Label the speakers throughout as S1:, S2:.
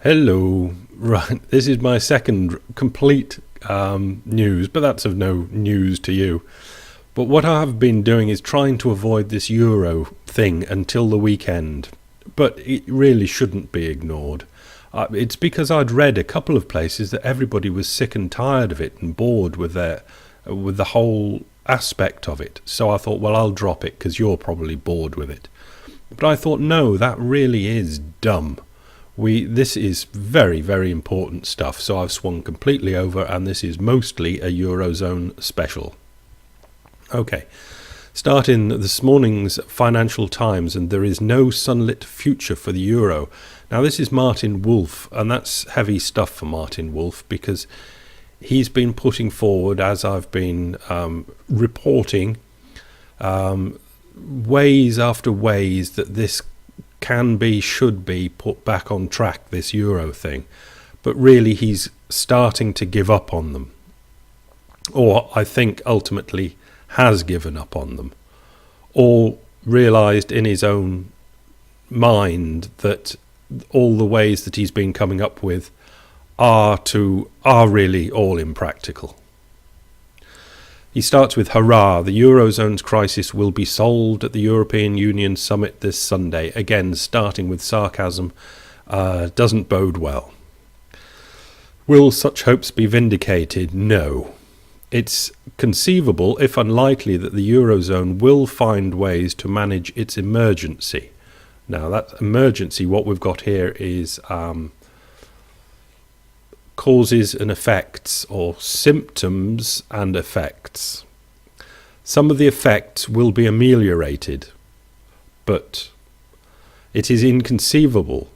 S1: Hello. Right, this is my second complete news, but that's of no news to you. But what I have been doing is trying to avoid this Euro thing until the weekend. But it really shouldn't be ignored. It's because I'd read a couple of places that everybody was sick and tired of it and bored with the whole aspect of it. So I thought, well, I'll drop it because you're probably bored with it. But I thought, no, that really is dumb. This is very, very important stuff, so I've swung completely over, and this is mostly a Eurozone special. Okay, start in this morning's Financial Times, and there is no sunlit future for the euro. Now, this is Martin Wolf, and that's heavy stuff for Martin Wolf, because he's been putting forward, as I've been reporting, ways after ways that this should be put back on track, this Euro thing. But really he's starting to give up on them. Or I think ultimately has given up on them. Or realised in his own mind that all the ways that he's been coming up with are really all impractical. He starts with, hurrah, the Eurozone's crisis will be solved at the European Union summit this Sunday. Again, starting with sarcasm, doesn't bode well. Will such hopes be vindicated? No. It's conceivable, if unlikely, that the Eurozone will find ways to manage its emergency. Now, that emergency, what we've got here is causes and effects, or symptoms and effects. Some of the effects will be ameliorated, but it is inconceivable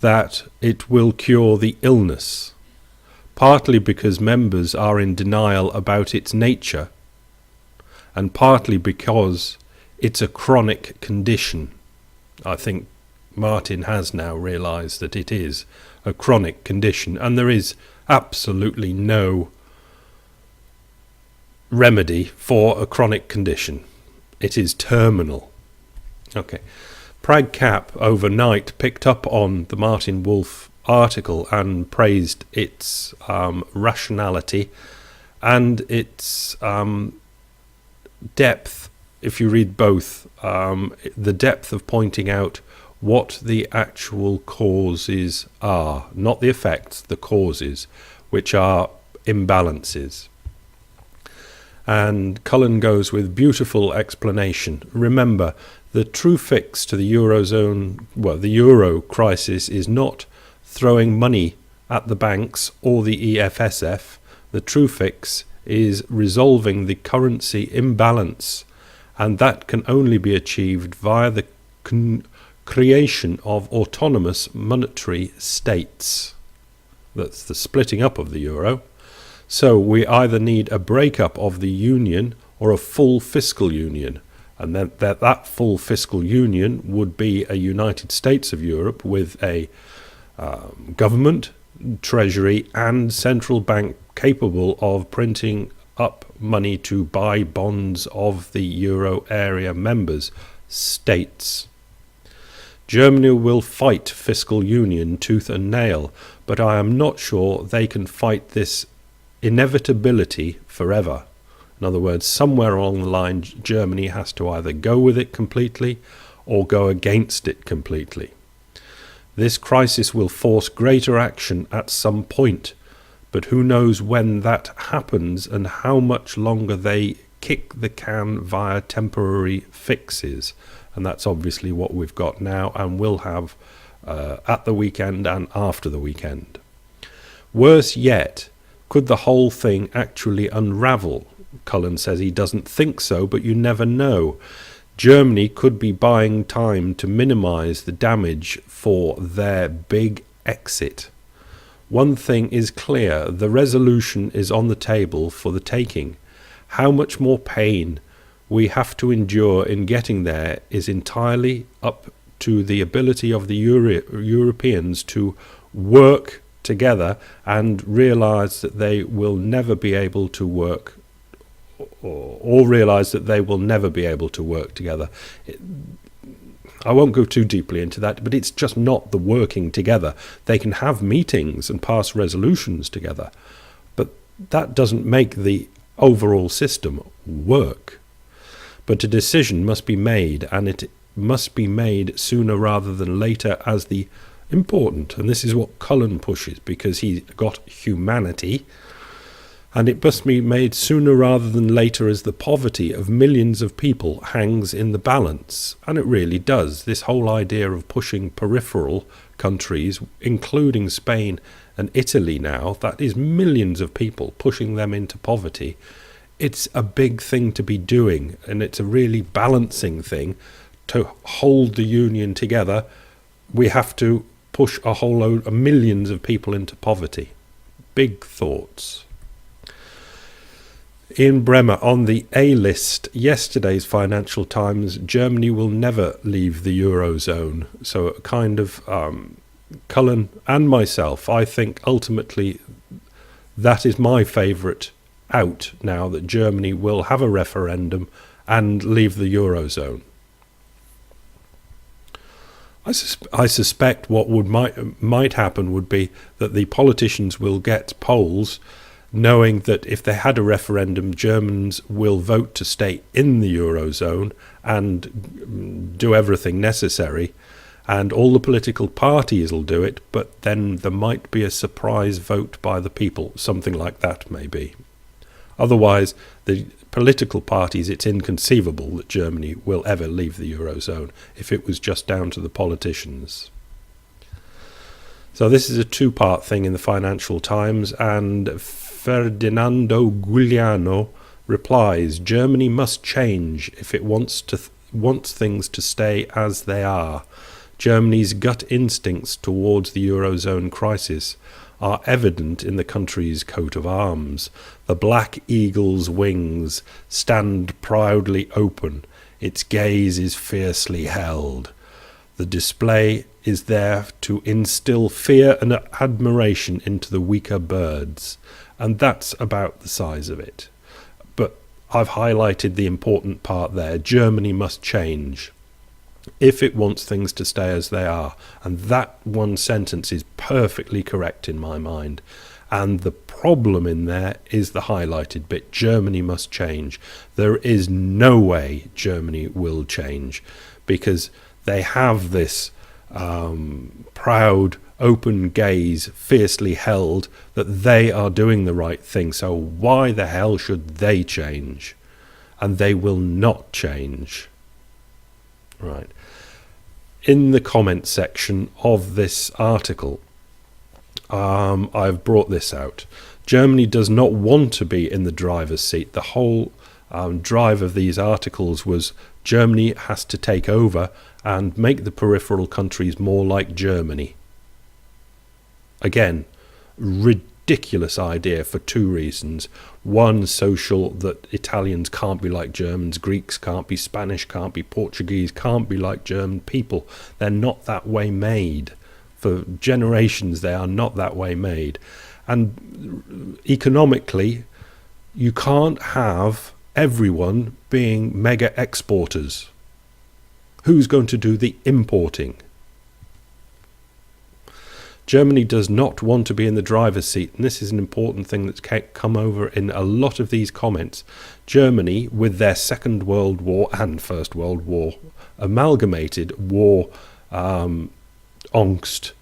S1: that it will cure the illness, partly because members are in denial about its nature, and partly because it's a chronic condition. I think Martin has now realised that it is a chronic condition, and there is absolutely no remedy for a chronic condition. It is terminal. Okay. Prag Cap overnight picked up on the Martin Wolf article and praised its rationality and its depth. If you read both, the depth of pointing out what the actual causes are, not the effects, the causes, which are imbalances. And Cullen goes with beautiful explanation. Remember, the true fix to the Eurozone, the Euro crisis, is not throwing money at the banks or the EFSF. The true fix is resolving the currency imbalance, and that can only be achieved via the creation of autonomous monetary states. That's the splitting up of the euro. So we either need a breakup of the union or a full fiscal union, and then that full fiscal union would be a United States of Europe with a government, treasury and central bank capable of printing up money to buy bonds of the euro area members, states. Germany will fight fiscal union tooth and nail, but I am not sure they can fight this inevitability forever. In other words, somewhere along the line, Germany has to either go with it completely or go against it completely. This crisis will force greater action at some point, but who knows when that happens and how much longer they kick the can via temporary fixes. And that's obviously what we've got now and will have at the weekend and after the weekend. Worse yet, could the whole thing actually unravel? Cullen says he doesn't think so, but you never know. Germany could be buying time to minimise the damage for their big exit. One thing is clear, the resolution is on the table for the taking. How much more pain we have to endure in getting there is entirely up to the ability of the Europeans to work together and realise that they will never be able to work, or realise that they will never be able to work together. I won't go too deeply into that, but it's just not the working together. They can have meetings and pass resolutions together, but that doesn't make the overall system work. But a decision must be made, and it must be made sooner rather than later as the important. And this is what Cullen pushes, because he got humanity. And it must be made sooner rather than later as the poverty of millions of people hangs in the balance. And it really does. This whole idea of pushing peripheral countries, including Spain and Italy now, that is millions of people, pushing them into poverty. It's a big thing to be doing, and it's a really balancing thing. To hold the union together, we have to push a whole load of millions of people into poverty. Big thoughts. Ian Bremer on the A-list, yesterday's Financial Times, Germany will never leave the Eurozone. So kind of Cullen and myself, I think ultimately that is my favourite out now, that Germany will have a referendum and leave the Eurozone. I suspect what might happen would be that the politicians will get polls knowing that if they had a referendum, Germans will vote to stay in the Eurozone and do everything necessary, and all the political parties will do it, but then there might be a surprise vote by the people, something like that maybe. Otherwise, the political parties, it's inconceivable that Germany will ever leave the Eurozone if it was just down to the politicians. So this is a two-part thing in the Financial Times, and Ferdinando Giuliano replies, Germany must change if it wants things to stay as they are. Germany's gut instincts towards the Eurozone crisis are evident in the country's coat of arms. The black eagle's wings stand proudly open. Its gaze is fiercely held. The display is there to instill fear and admiration into the weaker birds. And that's about the size of it. But I've highlighted the important part there. Germany must change if it wants things to stay as they are. And that one sentence is perfectly correct in my mind. And the problem in there is the highlighted bit. Germany must change. There is no way Germany will change, because they have this proud, open gaze, fiercely held, that they are doing the right thing. So why the hell should they change? And they will not change. Right. In the comment section of this article, I've brought this out. Germany does not want to be in the driver's seat. The whole drive of these articles was Germany has to take over and make the peripheral countries more like Germany. Again, ridiculous idea for two reasons. One, social, that Italians can't be like Germans, Greeks can't be, Spanish can't be, Portuguese can't be like German people. They're not that way made. For generations they are not that way made. And economically, you can't have everyone being mega exporters. Who's going to do the importing? Germany does not want to be in the driver's seat, and this is an important thing that's come over in a lot of these comments. Germany, with their Second World War and First World War, amalgamated war, angst,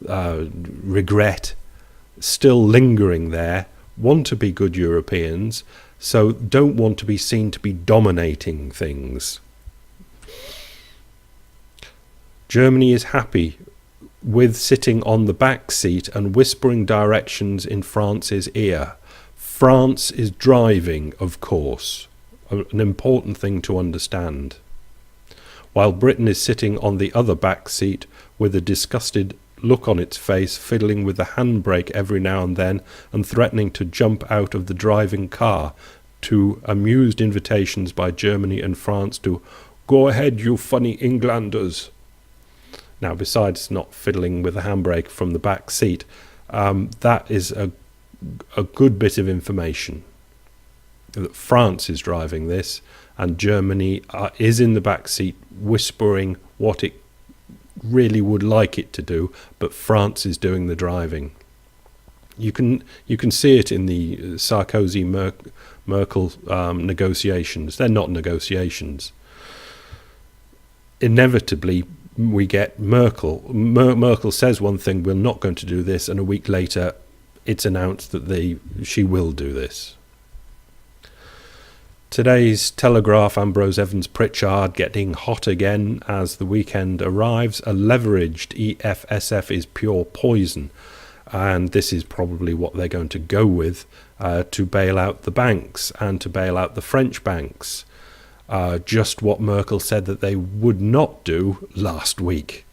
S1: regret, still lingering there, want to be good Europeans, so don't want to be seen to be dominating things. Germany is happy with sitting on the back seat and whispering directions in France's ear. France is driving, of course, an important thing to understand. While Britain is sitting on the other back seat with a disgusted look on its face, fiddling with the handbrake every now and then and threatening to jump out of the driving car, to amused invitations by Germany and France to "Go ahead, you funny Englanders." Now, besides not fiddling with the handbrake from the back seat, that is a good bit of information. That France is driving this, and Germany is in the back seat, whispering what it really would like it to do, but France is doing the driving. You can see it in the Sarkozy-Merkel negotiations. They're not negotiations. Inevitably, we get Merkel. Merkel says one thing, we're not going to do this, and a week later, it's announced that she will do this. Today's Telegraph, Ambrose Evans Pritchard getting hot again as the weekend arrives. A leveraged EFSF is pure poison. And this is probably what they're going to go with to bail out the banks and to bail out the French banks. Just what Merkel said that they would not do last week.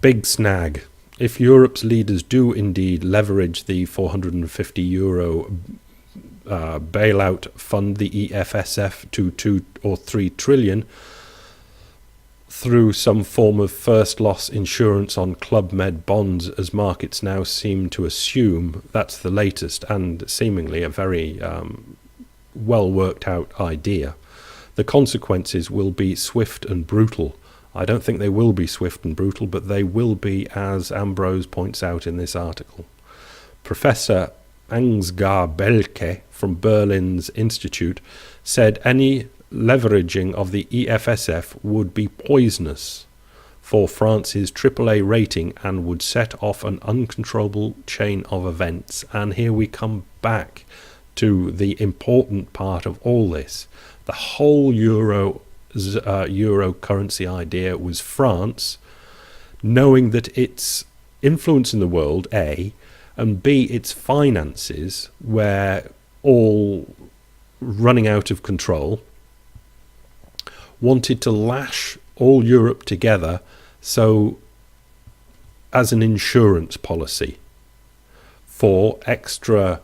S1: Big snag. If Europe's leaders do indeed leverage the €450 bailout fund, the EFSF, to 2 or 3 trillion through some form of first loss insurance on Club Med bonds, as markets now seem to assume, that's the latest and seemingly a very well worked out idea. The consequences will be swift and brutal. I don't think they will be swift and brutal, but they will be, as Ambrose points out in this article. Professor Ansgar Belke from Berlin's Institute said any leveraging of the EFSF would be poisonous for France's AAA rating and would set off an uncontrollable chain of events. And here we come back to the important part of all this. The whole euro currency idea was France knowing that its influence in the world, A, and B, its finances were all running out of control, wanted to lash all Europe together so as an insurance policy for extra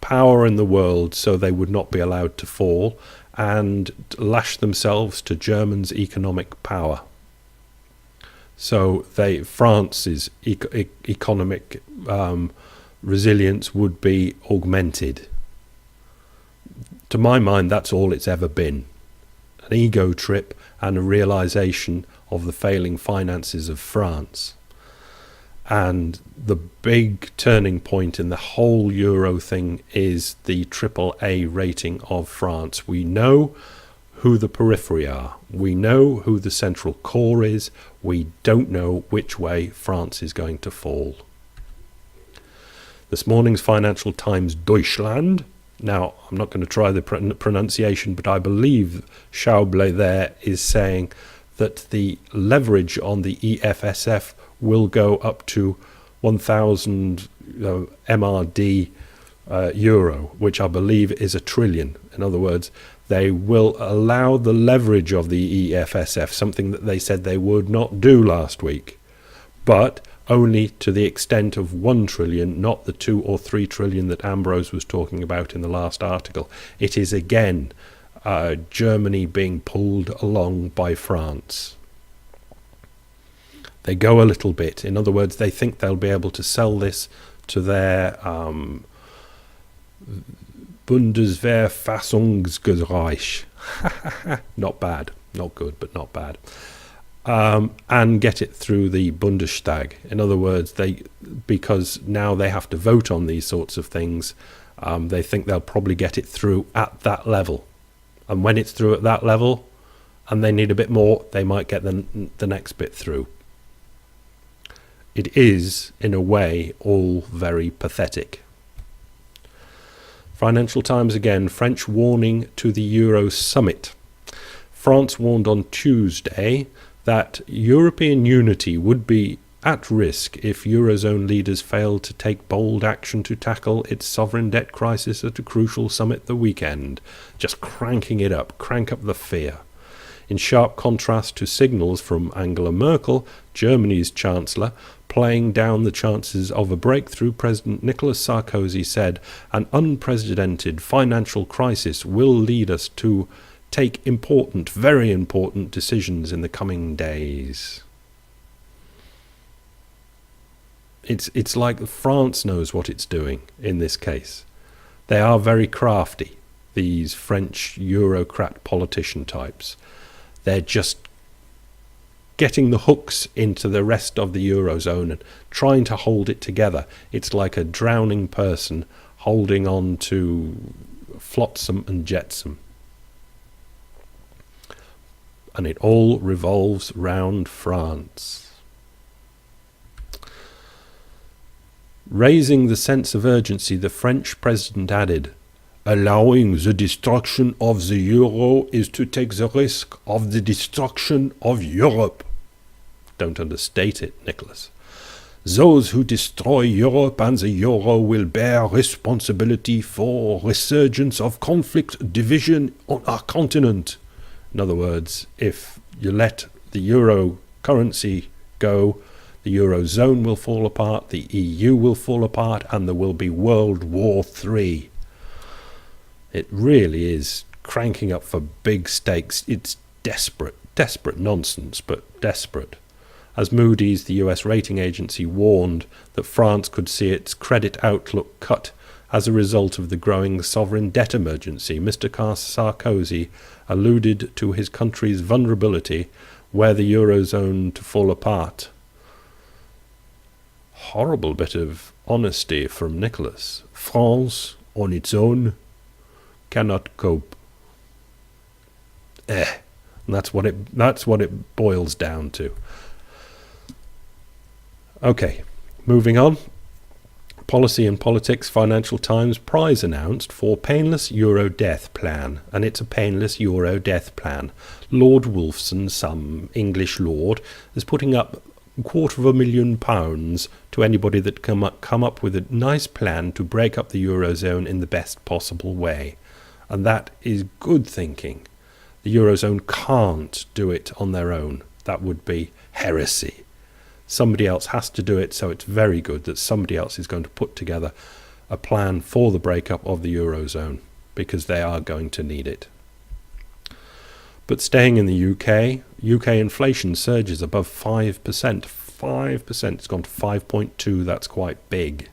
S1: power in the world so they would not be allowed to fall and lash themselves to Germany's economic power. So France's economic resilience would be augmented. To my mind, that's all it's ever been. An ego trip and a realization of the failing finances of France. And the big turning point in the whole euro thing is the AAA rating of France. We know who the periphery are. We know who the central core is. We don't know which way France is going to fall. This morning's Financial Times Deutschland. Now, I'm not going to try the pronunciation, but I believe Schauble there is saying that the leverage on the EFSF will go up to 1,000 MRD euro, which I believe is $1 trillion. In other words, they will allow the leverage of the EFSF, something that they said they would not do last week, but only to the extent of 1 trillion, not the 2 or 3 trillion that Ambrose was talking about in the last article. It is again Germany being pulled along by France. They go a little bit. In other words, they think they'll be able to sell this to their Bundeswehrfassungsgereich. Not bad. Not good, but not bad. And get it through the Bundestag. In other words, because now they have to vote on these sorts of things, they think they'll probably get it through at that level. And when it's through at that level, and they need a bit more, they might get the next bit through. It is, in a way, all very pathetic. Financial Times again, French warning to the Euro summit. France warned on Tuesday that European unity would be at risk if Eurozone leaders failed to take bold action to tackle its sovereign debt crisis at a crucial summit the weekend. Just cranking it up, crank up the fear. In sharp contrast to signals from Angela Merkel, Germany's Chancellor, playing down the chances of a breakthrough, President Nicolas Sarkozy said, an unprecedented financial crisis will lead us to take important, very important decisions in the coming days. It's like France knows what it's doing in this case. They are very crafty, these French Eurocrat politician types. They're just getting the hooks into the rest of the Eurozone and trying to hold it together. It's like a drowning person holding on to flotsam and jetsam. And it all revolves round France. Raising the sense of urgency, the French president added, "Allowing the destruction of the euro is to take the risk of the destruction of Europe." Don't understate it, Nicholas. "Those who destroy Europe and the euro will bear responsibility for resurgence of conflict, division on our continent." In other words, if you let the euro currency go, the Eurozone will fall apart, the EU will fall apart, and there will be World War III. It really is cranking up for big stakes. It's desperate nonsense, but desperate. As Moody's, the US rating agency, warned that France could see its credit outlook cut as a result of the growing sovereign debt emergency, Mr. Sarkozy alluded to his country's vulnerability were the Eurozone to fall apart. Horrible bit of honesty from Nicholas. France, on its own, cannot cope. And that's what it boils down to. Okay, moving on. Policy and Politics, Financial Times, prize announced for Painless Euro Death Plan, and it's a painless Euro death plan. Lord Wolfson, some English lord, is putting up £250,000 to anybody that come up with a nice plan to break up the Eurozone in the best possible way. And that is good thinking. The Eurozone can't do it on their own. That would be heresy. Somebody else has to do it, so it's very good that somebody else is going to put together a plan for the breakup of the Eurozone, because they are going to need it. But staying in the UK inflation surges above 5%. 5%, it's gone to 5.2, that's quite big.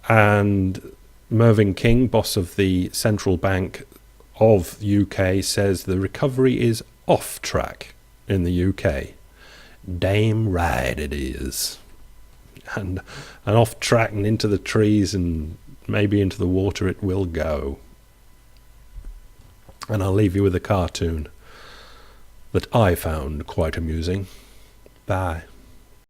S1: And Mervyn King, boss of the Central Bank of UK, says the recovery is off track in the UK. Damn right it is. And off track and into the trees and maybe into the water it will go. And I'll leave you with a cartoon that I found quite amusing. Bye.